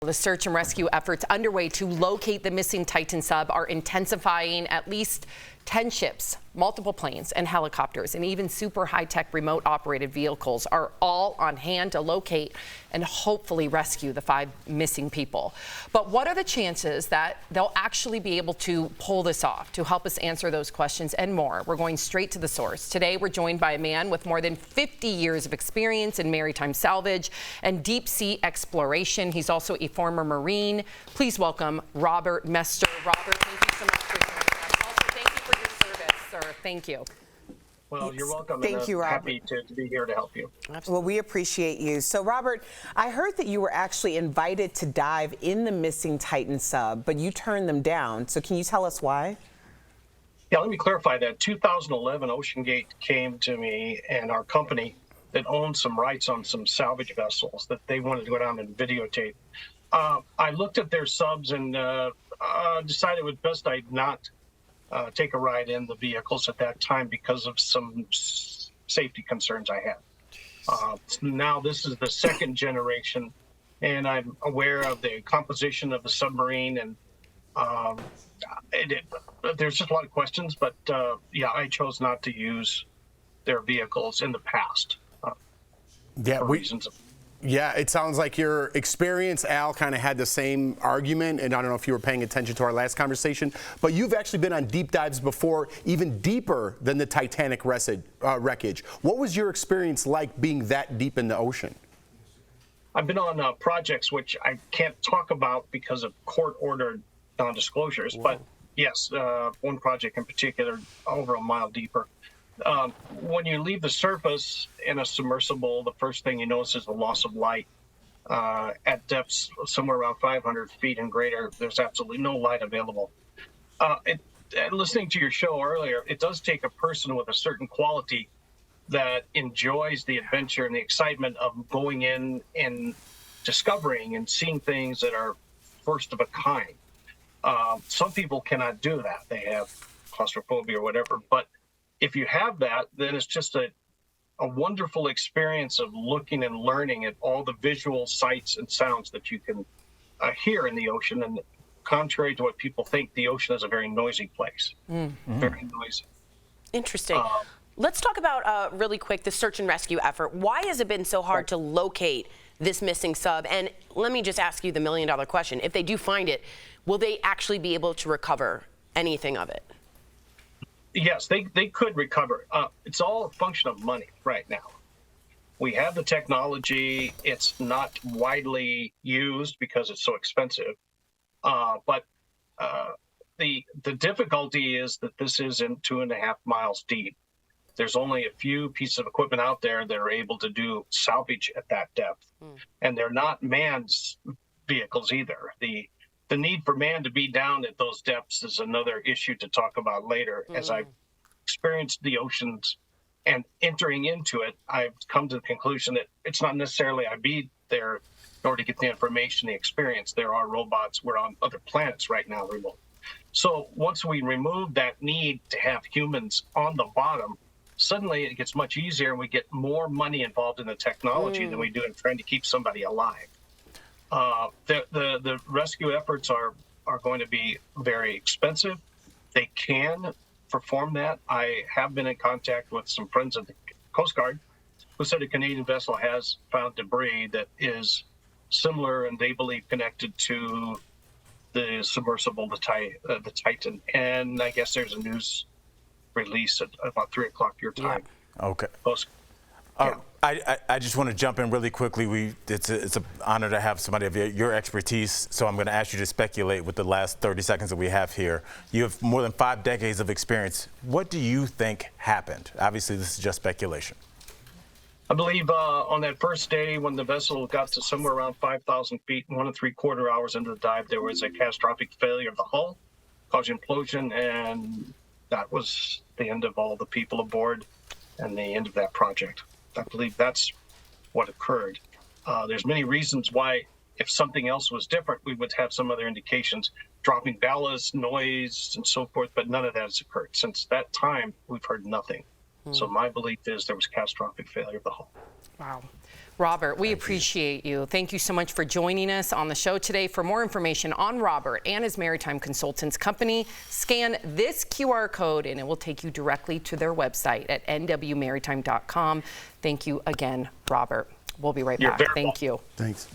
The search and rescue efforts underway to locate the missing Titan sub are intensifying. At least 10 ships, multiple planes and helicopters, and even super high-tech remote operated vehicles are all on hand to locate and hopefully rescue the 5 missing people. But what are the chances that they'll actually be able to pull this off? To help us answer those questions and more, we're going straight to the source. Today, we're joined by a man with more than 50 years of experience in maritime salvage and deep sea exploration. He's also a former Marine. Please welcome Robert Mester. Robert, thank you so much for joining us. Also, thank you for your service, sir. Thank you. Well, you're welcome. Thank you, Robert. Happy to be here to help you. Well, we appreciate you. So, Robert, I heard that you were actually invited to dive in the missing Titan sub, but you turned them down. So can you tell us why? Yeah, let me clarify that. 2011, OceanGate came to me and our company that owned some rights on some salvage vessels that they wanted to go down and videotape. I looked at their subs and decided it was best I not take a ride in the vehicles at that time because of some safety concerns I had. Now this is the second generation, and I'm aware of the composition of the submarine, and there's just a lot of questions, but yeah, I chose not to use their vehicles in the past for reasons of. Yeah, it sounds like your experience, Al, kind of had the same argument, and I don't know if you were paying attention to our last conversation, but you've actually been on deep dives before, even deeper than the Titanic wreckage. What was your experience like being that deep in the ocean? I've been on projects which I can't talk about because of court-ordered non-disclosures, but yes, one project in particular, over a mile deeper. When you leave the surface in a submersible, the first thing you notice is the loss of light. At depths somewhere around 500 feet and greater, there's absolutely no light available. Listening to your show earlier, it does take a person with a certain quality that enjoys the adventure and the excitement of going in and discovering and seeing things that are first of a kind. Some people cannot do that. They have claustrophobia or whatever, but if you have that, then it's just a wonderful experience of looking and learning at all the visual sights and sounds that you can hear in the ocean. And contrary to what people think, the ocean is a very noisy place. Very noisy. Interesting. Let's talk about, really quick, the search and rescue effort. Why has it been so hard to locate this missing sub? And let me just ask you the million-dollar question. If they do find it, will they actually be able to recover anything of it? Yes, they could recover. It's all a function of money right now. We have the technology. It's not widely used because it's so expensive. But the difficulty is that this isn't 2.5 miles deep. There's only a few pieces of equipment out there that are able to do salvage at that depth. And they're not manned vehicles either. The need for man to be down at those depths is another issue to talk about later. As I've experienced the oceans and entering into it, I've come to the conclusion that it's not necessarily I be there in order to get the information, the experience. There are robots. We're on other planets right now remote. So once we remove that need to have humans on the bottom, suddenly it gets much easier and we get more money involved in the technology than we do in trying to keep somebody alive. The rescue efforts are going to be very expensive. They can perform that. I have been in contact with some friends of the Coast Guard who said a Canadian vessel has found debris that is similar and they believe connected to the submersible, the Titan. And I guess there's a news release at about 3 o'clock your time. Okay. Yeah. I just want to jump in really quickly. It's an honor to have somebody of your expertise, so I'm going to ask you to speculate with the last 30 seconds that we have here. You have more than 5 decades of experience. What do you think happened? Obviously, this is just speculation. I believe on that first day when the vessel got to somewhere around 5,000 feet, 1 3/4 hours into the dive, there was a catastrophic failure of the hull, causing implosion, and that was the end of all the people aboard and the end of that project. I believe that's what occurred. There's many reasons why, if something else was different, we would have some other indications, dropping ballast, noise, and so forth, but none of that has occurred. Since that time, we've heard nothing. So my belief is there was catastrophic failure of the hull. Wow. Robert, we appreciate you. Thank you so much for joining us on the show today. For more information on Robert and his Maritime Consultants company, scan this QR code and it will take you directly to their website at nwmaritime.com. Thank you again, Robert. We'll be right back. Thank you. Thanks.